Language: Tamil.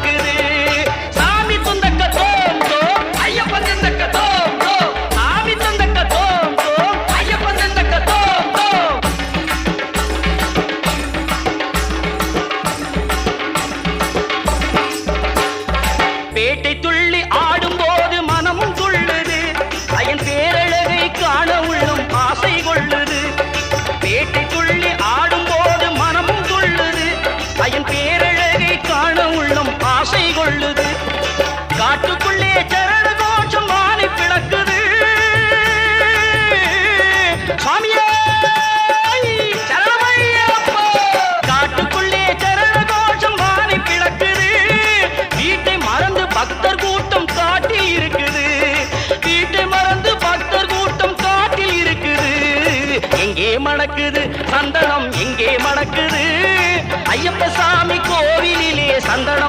மணக்குது. சாமி துந்தக்க தோம் தோம் ஐயப்பன் துந்தக்க தோம் தோம். சாமி துந்தக்க தோம் தோம் ஐயப்பன் துந்தக்க தோம் தோம். பேட்டை துள்ளி ஆடும்போது மனமும் துள்ளுது. அயன் பேரழகை காண உள்ளம் ஆசை கொள்ளுது. பேட்டை துள்ளி ஆடும்போது மனமும் துள்ளுது. அயன் பேரழகை காண உள்ளம் ஆசை கொள்ளுது. காட்டுக்குள்ளே சரண கோஷம் மாறி பிளக்குது. சுவாமியே சரணமையப்பா. காட்டுக்குள்ளே சரண கோஷம் மாறி பிளக்குது. வீட்டை மறந்து பக்தர் கூட்டம் காட்டில் இருக்குது. வீட்டை மறந்து பக்தர் கூட்டம் காட்டில் இருக்குது. எங்கே மணக்குது சந்தனம், எங்கே மணக்குது ஐயப்ப சாமி கோவிலிலே சந்தனம்.